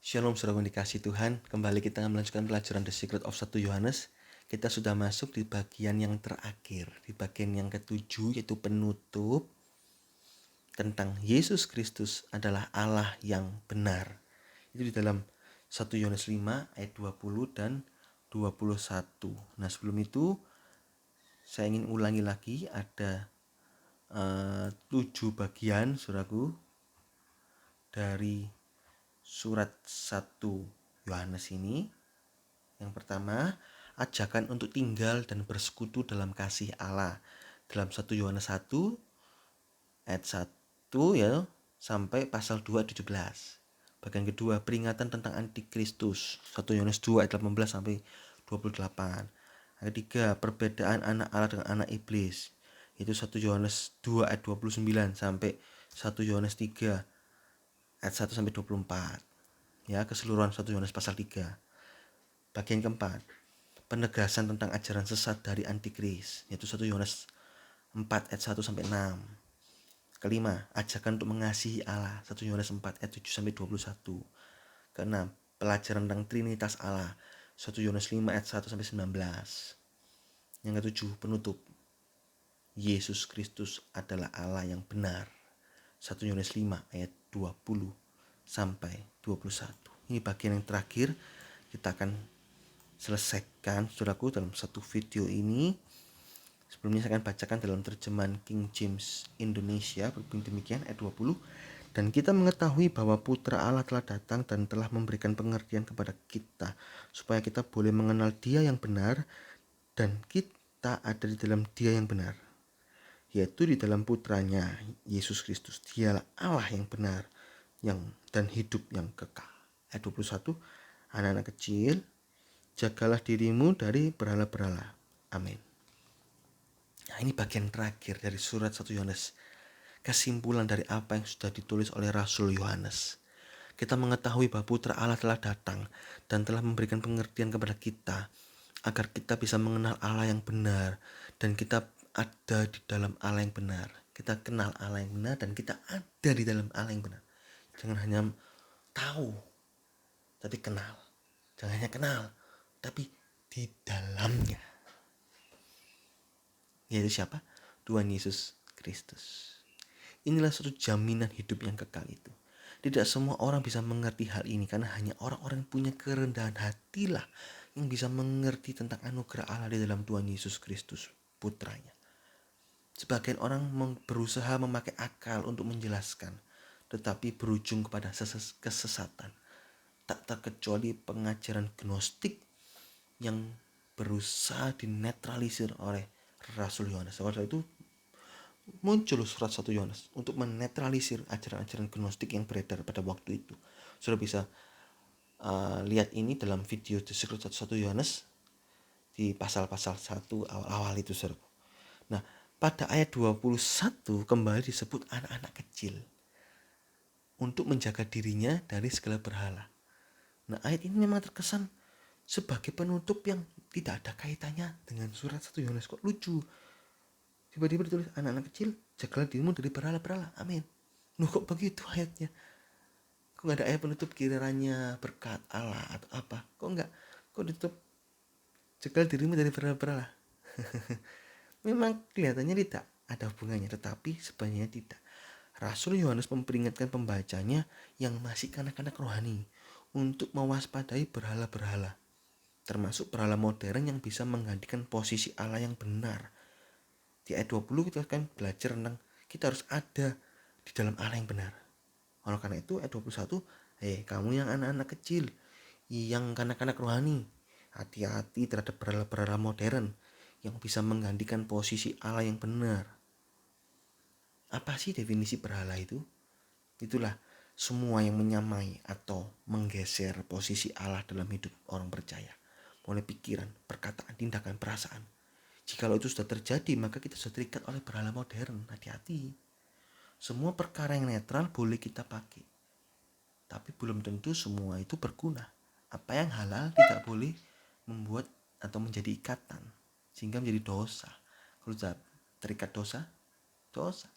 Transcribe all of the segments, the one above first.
Shalom saudara yang dikasih Tuhan. Kembali kita melanjutkan pelajaran The Secret of 1 Yohanes. Kita sudah masuk di bagian yang terakhir, di bagian yang ketujuh, yaitu penutup tentang Yesus Kristus adalah Allah yang benar. Itu di dalam 1 Yohanes 5 ayat 20 dan 21. Nah, sebelum itu saya ingin ulangi lagi, ada 7 bagian saudaraku dari surat 1 Yohanes ini. Yang pertama, ajakan untuk tinggal dan bersekutu dalam kasih Allah. Dalam 1 Yohanes 1 ayat 1 ya sampai pasal 2 ayat 17. Bagian kedua, peringatan tentang antikristus. 1 Yohanes 2 ayat 18 sampai 28. Ayat ketiga, perbedaan anak Allah dengan anak iblis. Itu 1 Yohanes 2 ayat 29 sampai 1 Yohanes 3 ayat 1 sampai 24. Ya, keseluruhan 1 Yohanes pasal 3. Bagian keempat, penegasan tentang ajaran sesat dari antikris, yaitu 1 Yohanes 4 ayat 1 sampai 6. Kelima, ajakan untuk mengasihi Allah, 1 Yohanes 4 ayat 7 sampai 21. Keenam, pelajaran tentang Trinitas Allah, 1 Yohanes 5 ayat 1 sampai 19. Yang ketujuh, penutup, Yesus Kristus adalah Allah yang benar, 1 Yohanes 5 ayat 20 sampai 21. Ini bagian yang terakhir, kita akan selesaikan saudaraku dalam satu video ini. Sebelumnya saya akan bacakan dalam terjemahan King James Indonesia, berbunyi demikian ayat 20. Dan kita mengetahui bahwa Putra Allah telah datang dan telah memberikan pengertian kepada kita, supaya kita boleh mengenal Dia yang benar, dan kita ada di dalam Dia yang benar, yaitu di dalam Putranya, Yesus Kristus. Dialah Allah yang benar dan hidup yang kekal. Ayat 21, anak-anak kecil, jagalah dirimu dari berhala-berhala. Amin. Nah, ini bagian terakhir dari surat 1 Yohanes. Kesimpulan dari apa yang sudah ditulis oleh Rasul Yohanes. Kita mengetahui bahwa Putra Allah telah datang dan telah memberikan pengertian kepada kita agar kita bisa mengenal Allah yang benar, dan kita ada di dalam Allah yang benar. Kita kenal Allah yang benar dan kita ada di dalam Allah yang benar. Jangan hanya tahu, tapi kenal. Jangan hanya kenal, tapi di dalamnya. Yaitu siapa? Tuhan Yesus Kristus. Inilah suatu jaminan hidup yang kekal itu. Tidak semua orang bisa mengerti hal ini, karena hanya orang-orang yang punya kerendahan hatilah yang bisa mengerti tentang anugerah Allah di dalam Tuhan Yesus Kristus, Putranya. Sebagian orang berusaha memakai akal untuk menjelaskan, tetapi berujung kepada kesesatan. Tak terkecuali pengajaran gnostik yang berusaha dinetralisir oleh Rasul Yohanes. Oleh itu muncul surat 1 Yohanes untuk menetralisir ajaran-ajaran gnostik yang beredar pada waktu itu. Sudah bisa lihat ini dalam video The Secret 1 Yohanes di pasal-pasal 1 awal-awal itu, saudara. Nah, pada ayat 21 kembali disebut anak-anak kecil untuk menjaga dirinya dari segala berhala. Nah, ayat ini memang terkesan sebagai penutup yang tidak ada kaitannya dengan surat 1 Yohanes. Kok lucu? Tiba-tiba ditulis anak-anak kecil, jagalah dirimu dari berhala-berhala. Amin. Loh, kok begitu ayatnya? Kok gak ada ayat penutup kiranya berkat Allah atau apa? Kok enggak? Kok ditutup jagalah dirimu dari berhala-berhala? Memang kelihatannya tidak ada hubungannya, tetapi sebenarnya tidak. Rasul Yohanes memperingatkan pembacanya yang masih kanak-kanak rohani untuk mewaspadai berhala-berhala, termasuk berhala modern yang bisa menggantikan posisi Allah yang benar. Di ayat 20 kita akan belajar tentang kita harus ada di dalam Allah yang benar. Oleh karena itu ayat 21, kamu yang anak-anak kecil, yang kanak-kanak rohani, hati-hati terhadap berhala-berhala modern yang bisa menggantikan posisi Allah yang benar. Apa sih definisi berhala itu? Itulah semua yang menyamai atau menggeser posisi Allah dalam hidup orang percaya, mulai pikiran, perkataan, tindakan, perasaan. Jikalau itu sudah terjadi, maka kita sudah terikat oleh berhala modern. Hati-hati. Semua perkara yang netral boleh kita pakai, tapi belum tentu semua itu berguna. Apa yang halal tidak boleh membuat atau menjadi ikatan, sehingga menjadi dosa. Kalau sudah terikat dosa, dosa.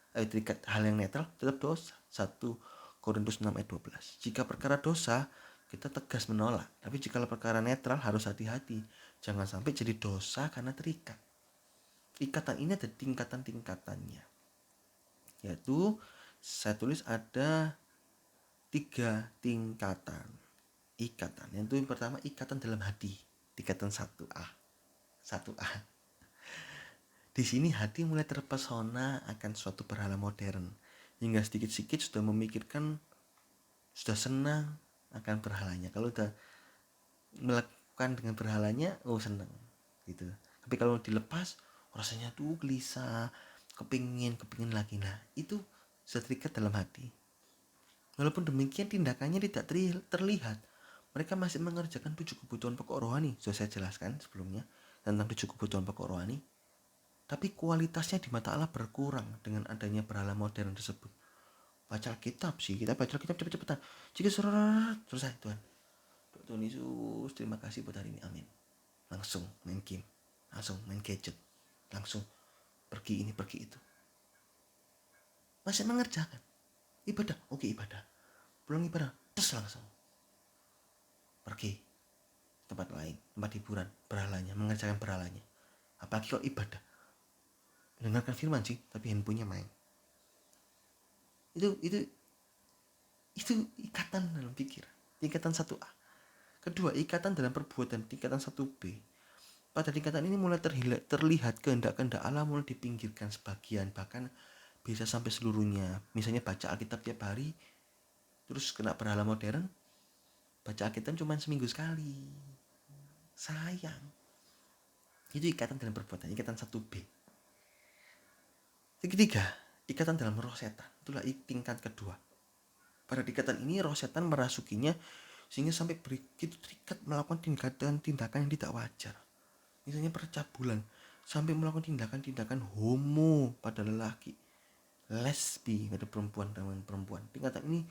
Terikat hal yang netral tetap dosa. Satu Korintus 6 ayat 12. Jika perkara dosa, kita tegas menolak. Tapi jika perkara netral harus hati-hati. Jangan sampai jadi dosa karena terikat. Ikatan ini ada tingkatan-tingkatannya. Yaitu saya tulis ada 3 tingkatan ikatan. Yang pertama ikatan dalam hati, tingkatan 1A. 1A. Di sini hati mulai terpesona akan suatu berhala modern, hingga sedikit-sedikit sudah memikirkan, sudah senang akan berhalanya. Kalau sudah melakukan dengan berhalanya, senang gitu. Tapi kalau dilepas, rasanya tuh gelisah, kepingin lagi. Nah, itu sudah terikat dalam hati. Walaupun demikian tindakannya tidak terlihat. Mereka masih mengerjakan 7 kebutuhan pokok rohani. Sudah saya jelaskan sebelumnya tentang 7 kebutuhan pokok rohani. Tapi kualitasnya di mata Allah berkurang dengan adanya berhala modern tersebut. Baca Alkitab sih, kita baca Alkitab cepet-cepetan. Jika selesai Tuhan. Tuhan Yesus, terima kasih buat hari ini, amin. Langsung main game, langsung main gadget, langsung pergi ini pergi itu. Masih mengerjakan ibadah, oke ibadah. Pulang ibadah, terus langsung pergi tempat lain, tempat hiburan, berhalanya, mengerjakan berhalanya. Apalagi kalau ibadah, dengarkan firman sih, tapi handphonenya main. Itu ikatan dalam pikiran, tingkatan 1A. Kedua, ikatan dalam perbuatan, tingkatan 1B. Pada tingkatan ini mulai terlihat kehendak-kehendak Allah mulai dipinggirkan sebagian, bahkan bisa sampai seluruhnya. Misalnya baca Alkitab tiap hari, terus kena berhala modern, baca Alkitab cuma seminggu sekali. Sayang. Itu ikatan dalam perbuatan, ikatan 1B. Ketiga, ikatan dalam roh setan. Itulah tingkat kedua. Pada ikatan ini roh setan merasukinya sehingga sampai begitu terikat melakukan tindakan yang tidak wajar. Misalnya percabulan, sampai melakukan tindakan-tindakan homo pada lelaki, lesbi pada perempuan dengan perempuan. Tingkatan ini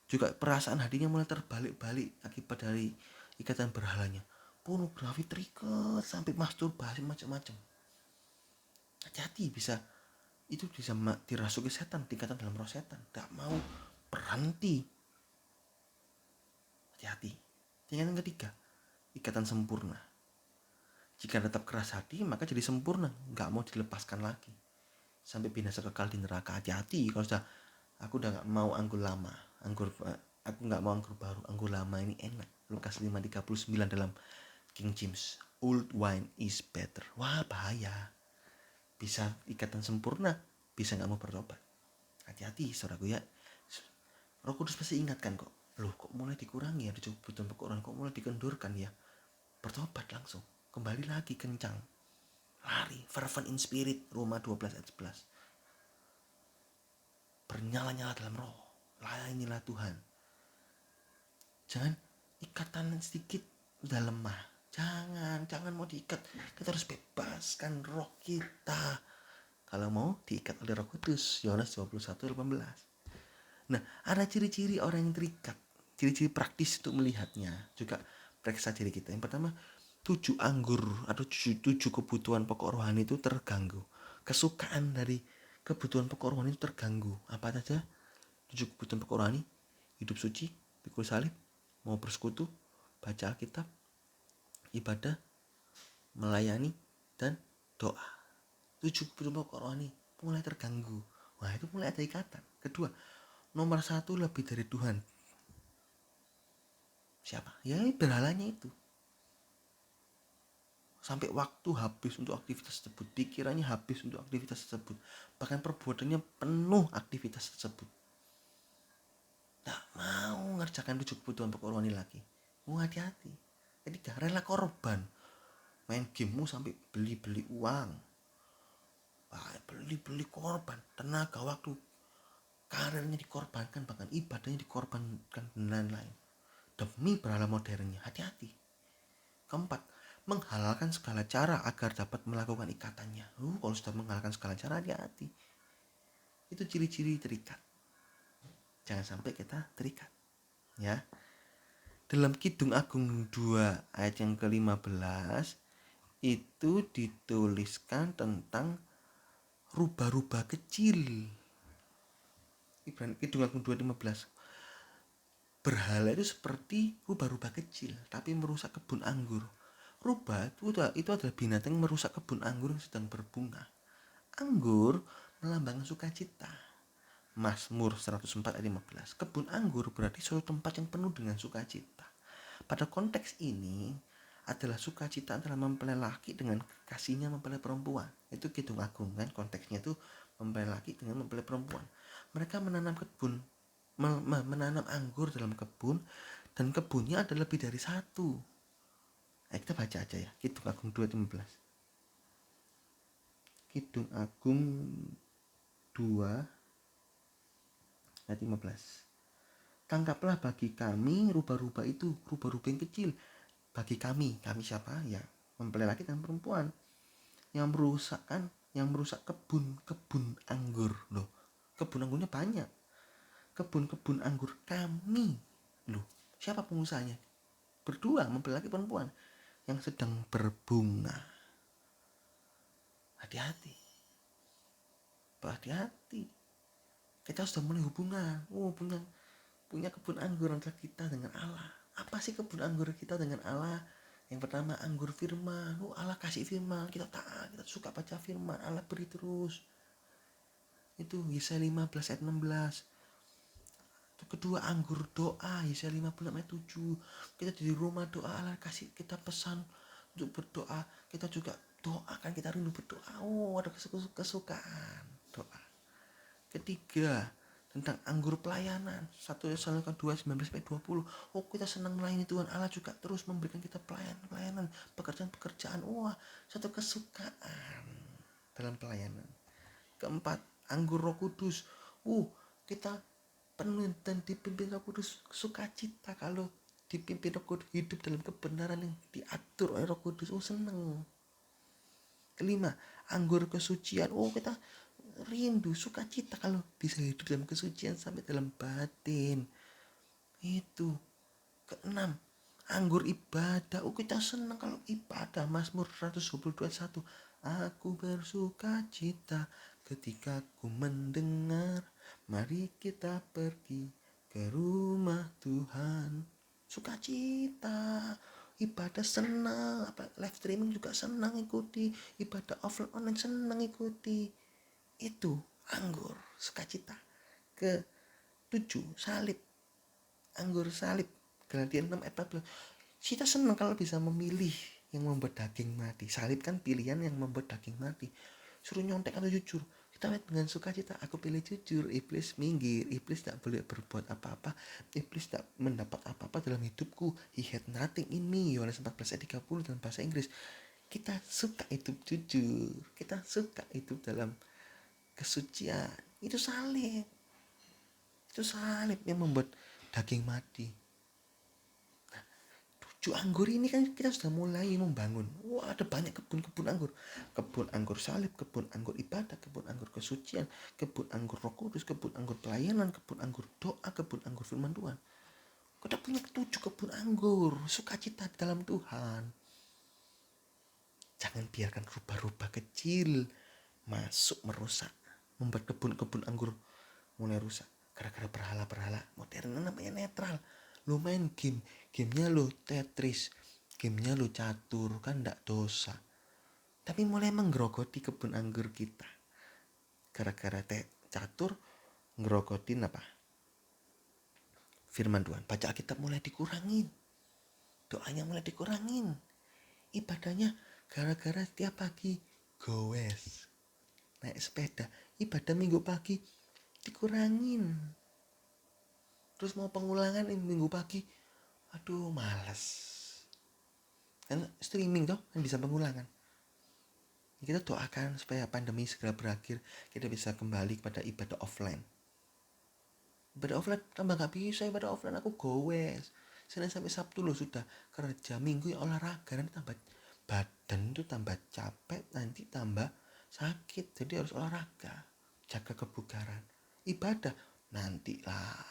juga perasaan hatinya mulai terbalik-balik akibat dari ikatan berhalanya. Pornografi terikat sampai masturbasi macam-macam. Hati-hati, itu bisa dirasuki setan, tingkatan dalam roh setan. Tak mau berhenti. Hati-hati. Tingkatan ketiga, ikatan sempurna. Jika tetap keras hati, maka jadi sempurna, nggak mau dilepaskan lagi sampai binasa kekal di neraka. Hati-hati kalau aku udah nggak mau anggur lama, aku nggak mau anggur baru, anggur lama ini enak. Lukas 5:39 dalam King James, old wine is better. Wah, bahaya. Bisa ikatan sempurna, bisa nggak mau bertobat. Hati-hati saudaraku ya. Roh Kudus pasti ingatkan kok. Loh, kok mulai dikurangi ya, kebutuhan pokok orang kok mulai dikendurkan ya. Bertobat langsung, kembali lagi kencang, lari, fervent in spirit, Roma 12 ayat 11. Bernyala-nyala dalam roh, layanilah Tuhan. Jangan ikatan sedikit udah lemah. Jangan mau diikat. Kita harus bebaskan roh kita. Kalau mau diikat oleh Roh Kudus, Yohanes 21:18. Nah, ada ciri-ciri orang yang terikat, ciri-ciri praktis untuk melihatnya. Juga periksa diri kita. Yang pertama, 7 anggur atau 7 kebutuhan pokok rohani itu terganggu. Kesukaan dari kebutuhan pokok rohani itu terganggu. Apa saja? 7 kebutuhan pokok rohani: hidup suci, pikul salib, mau bersekutu, baca Alkitab, ibadah, melayani, dan doa. 7 kebutuhan pokok rohani mulai terganggu. Wah, itu mulai ada ikatan. Kedua, nomor 1 lebih dari Tuhan. Siapa? Ya, berhalanya itu. Sampai waktu habis untuk aktivitas tersebut, pikirannya habis untuk aktivitas tersebut, bahkan perbuatannya penuh aktivitas tersebut. Tak mau ngerjakan 7 kebutuhan pokok rohani lagi. Hati-hati. Ketiga, rela korban. Main gamemu sampai beli uang, beli korban, tenaga, waktu, karirnya dikorbankan, bahkan ibadahnya dikorbankan dan lain-lain demi berhala modernnya. Hati-hati. Keempat, menghalalkan segala cara agar dapat melakukan ikatannya. Kalau sudah menghalalkan segala cara, hati-hati. Itu ciri-ciri terikat. Jangan sampai kita terikat, ya. Dalam Kidung Agung 2 ayat yang ke-15 itu dituliskan tentang rubah-rubah kecil. Kidung Agung 2:15. Berhala itu seperti rubah-rubah kecil tapi merusak kebun anggur. Rubah itu adalah binatang yang merusak kebun anggur yang sedang berbunga. Anggur melambangkan sukacita. Mazmur 104 ayat 15. Kebun anggur berarti suatu tempat yang penuh dengan sukacita. Pada konteks ini adalah sukacita antara mempelai laki dengan kasihnya mempelai perempuan. Itu Kidung Agung kan, konteksnya itu mempelai laki dengan mempelai perempuan. Mereka menanam menanam anggur dalam kebun, dan kebunnya ada lebih dari satu. Kita baca aja ya, Kidung Agung 2:15. Kidung Agung 2 ayat 15. Tangkaplah bagi kami rubah-rubah itu, rubah-rubah yang kecil. Bagi kami siapa? Ya, mempelai laki dan perempuan. Yang merusak kebun anggur. Loh, kebun anggurnya banyak. Kebun anggur kami. Loh, siapa pengusahanya? Berdua, mempelai laki perempuan yang sedang berbunga. Hati-hati. Kita sudah mulai hubungan. Punya kebun anggur antara kita dengan Allah. Apa sih kebun anggur kita dengan Allah? Yang pertama, anggur firman. Allah kasih firman, kita taat, kita suka baca firman, Allah beri terus. Itu Yesaya 15 ayat 16. Itu kedua, anggur doa, Yesaya 56 ayat 7. Kita di rumah doa, Allah kasih kita pesan untuk berdoa. Kita juga doakan, kita rindu berdoa. Ada kesukaan doa. Ketiga, tentang anggur pelayanan, 1 Tesalonika 2:19-20. Kita senang melayani Tuhan. Allah juga terus memberikan kita pelayanan, pekerjaan-pekerjaan. Satu kesukaan dalam pelayanan. Keempat, anggur Roh Kudus. Kita penuh dan dipimpin Roh Kudus, sukacita kalau dipimpin Roh Kudus, hidup dalam kebenaran yang diatur oleh Roh Kudus. Senang. Kelima, anggur kesucian. Kita rindu, sukacita kalau bisa hidup dalam kesucian sampai dalam batin. Itu. Keenam, anggur ibadah. Kita senang kalau ibadah. Mazmur 122:1. Aku bersukacita ketika ku mendengar, mari kita pergi ke rumah Tuhan. Sukacita, ibadah senang, live streaming juga senang ikuti, ibadah offline online senang ikuti. Itu anggur sukacita. Ke-7, salib. Anggur salib, Galatia 6 ayat 14. Kita senang kalau bisa memilih yang membuat daging mati. Salib kan pilihan yang membuat daging mati. Suruh nyontek atau jujur, kita dengan sukacita. Aku pilih jujur. Iblis minggir. Iblis tak boleh berbuat apa-apa. Iblis tak mendapat apa-apa dalam hidupku. He had nothing in me. Yohanes 14 ayat 30 dalam bahasa Inggris. Kita suka hidup jujur. Kita suka hidup dalam kesucian. Itu salib yang membuat daging mati. Nah, 7 anggur ini kan kita sudah mulai membangun. Ada banyak kebun anggur. Kebun anggur salib, kebun anggur ibadah, kebun anggur kesucian, kebun anggur Roh Kudus, kebun anggur pelayanan, kebun anggur doa, kebun anggur firman Tuhan. Kita punya 7 kebun anggur, sukacita di dalam Tuhan. Jangan biarkan rubah-rubah kecil masuk merusak, membuat kebun anggur mulai rusak. Gara-gara berhala modern namanya netral. Lu main gamenya lu Tetris, gamenya lu catur, kan ndak dosa. Tapi mulai menggerogoti kebun anggur kita. Gara-gara catur ngerogotin apa? Firman Tuhan. Baca Alkitab mulai dikurangin. Doanya mulai dikurangin. Ibadahnya gara-gara setiap pagi goes, naik sepeda. Ibadah minggu pagi dikurangin. Terus mau pengulangan minggu pagi, aduh malas. Kan streaming toh kan bisa pengulangan. Kita doakan supaya pandemi segera berakhir, kita bisa kembali kepada ibadah offline. Ibadah offline tambah gak bisa. Ibadah offline aku goes Senin sampai Sabtu loh, sudah kerja, Minggu ya olahraga. Nanti tambah badan tuh tambah capek, nanti tambah sakit. Jadi harus olahraga, jaga kebugaran. Ibadah nanti lah,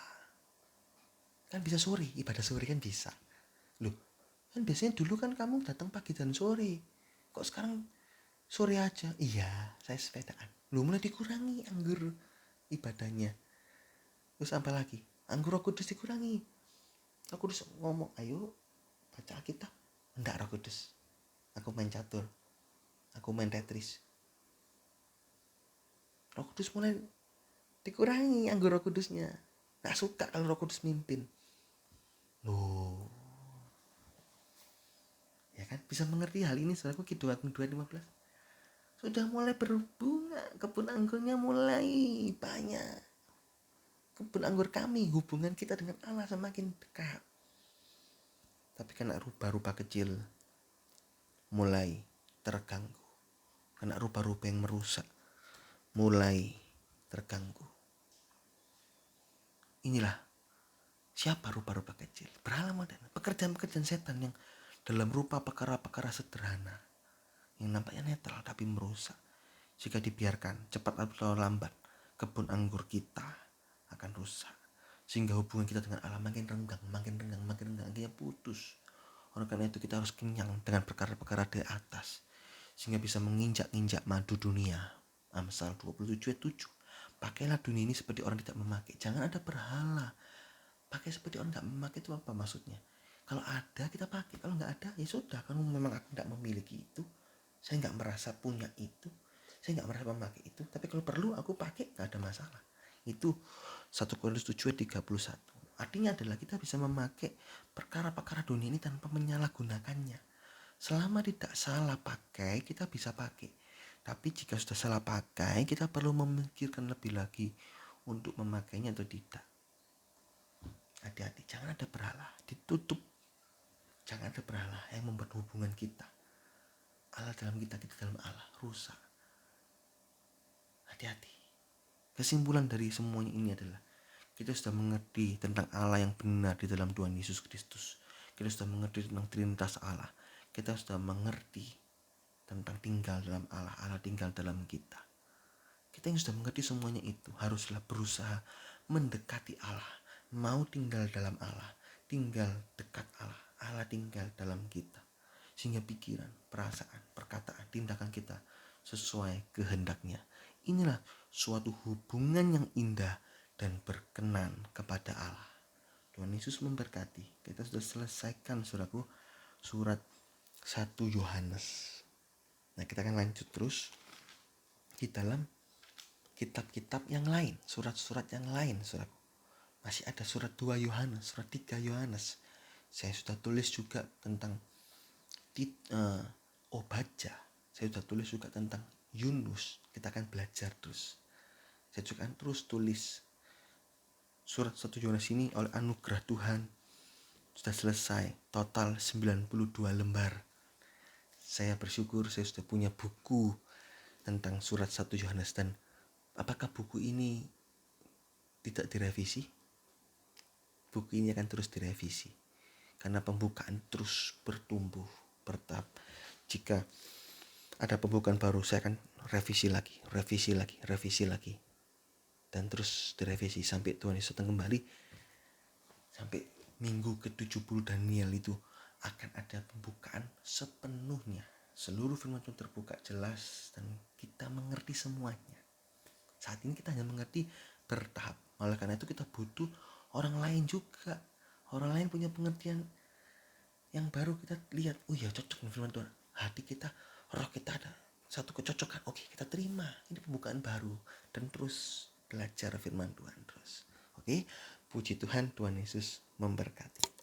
kan bisa sore, ibadah sore kan bisa. Loh, kan biasanya dulu kan kamu datang pagi dan sore, kok sekarang sore aja? Iya, saya sepedaan. Loh, mulai dikurangi anggur ibadahnya. Terus apa lagi? Anggur Roh Kudus dikurangi. Roh Kudus ngomong, ayo baca Alkitab. Enggak, Roh Kudus, aku main catur, aku main Tetris. Roh Kudus mulai dikurangi anggur Roh Kudusnya. Nggak suka kalau Roh Kudus mimpin. Loh, ya kan, bisa mengerti hal ini saudaraku. Kidung Agung 2:15 sudah mulai berbunga, kebun anggurnya mulai banyak. Kebun anggur kami, hubungan kita dengan Allah semakin dekat. Tapi karena rupa-rupa kecil mulai terganggu, karena rupa-rupa yang merusak mulai terganggu. Inilah siapa rupa-rupa kecil, berhala modern, pekerjaan-pekerjaan setan yang dalam rupa perkara-perkara sederhana yang nampaknya netral tapi merusak. Jika dibiarkan, cepat atau lambat kebun anggur kita akan rusak, sehingga hubungan kita dengan Allah makin renggang, akhirnya putus. Oleh karena itu kita harus kenyang dengan perkara-perkara di atas, sehingga bisa menginjak-injak madu dunia. Amsal 27:7. Pakailah dunia ini seperti orang tidak memakai. Jangan ada berhala. Pakai seperti orang tidak memakai itu apa maksudnya? Kalau ada kita pakai, kalau nggak ada ya sudah. Kalau memang aku tidak memiliki itu, saya nggak merasa punya itu, saya nggak merasa memakai itu. Tapi kalau perlu aku pakai, nggak ada masalah. Itu 1 Korintus 7:31. Artinya adalah kita bisa memakai perkara-perkara dunia ini tanpa menyalahgunakannya. Selama tidak salah pakai, kita bisa pakai. Tapi jika sudah salah pakai, kita perlu memikirkan lebih lagi untuk memakainya atau tidak. Hati-hati, jangan ada berhala, ditutup. Jangan ada berhala yang membuat hubungan kita, Allah dalam kita, kita dalam Allah, rusak. Hati-hati. Kesimpulan dari semuanya ini adalah kita sudah mengerti tentang Allah yang benar di dalam Tuhan Yesus Kristus. Kita sudah mengerti tentang Trinitas Allah. Kita sudah mengerti tentang tinggal dalam Allah, Allah tinggal dalam kita. Kita yang sudah mengerti semuanya itu haruslah berusaha mendekati Allah, mau tinggal dalam Allah, tinggal dekat Allah, Allah tinggal dalam kita. Sehingga pikiran, perasaan, perkataan, tindakan kita sesuai kehendaknya. Inilah suatu hubungan yang indah dan berkenan kepada Allah. Tuhan Yesus memberkati. Kita sudah selesaikan saudaraku surat 1 Yohanes. Nah, kita akan lanjut terus di dalam kitab-kitab yang lain, surat-surat yang lain saudaraku. Masih ada surat 2 Yohanes, surat 3 Yohanes. Saya sudah tulis juga tentang Obadja. Saya sudah tulis juga tentang Yunus. Kita akan belajar terus. Saya juga akan terus tulis. Surat 1 Yohanes ini oleh anugerah Tuhan sudah selesai, total 92 lembar. Saya bersyukur saya sudah punya buku tentang surat 1 Yohanes. Dan apakah buku ini tidak direvisi? Buku ini akan terus direvisi karena pembukaan terus bertumbuh, bertahap. Jika ada pembukaan baru, saya akan revisi lagi, dan terus direvisi sampai Tuhan Yesus datang kembali. Sampai minggu ke-70 Daniel itu akan ada pembukaan sepenuhnya. Seluruh firman Tuhan terbuka jelas dan kita mengerti semuanya. Saat ini kita hanya mengerti bertahap. Oleh karena itu kita butuh orang lain juga. Orang lain punya pengertian yang baru, kita lihat, oh ya cocok dengan firman Tuhan. Hati kita, roh kita ada satu kecocokan. Oke, kita terima. Ini pembukaan baru dan terus belajar firman Tuhan terus. Oke, puji Tuhan, Tuhan Yesus memberkati.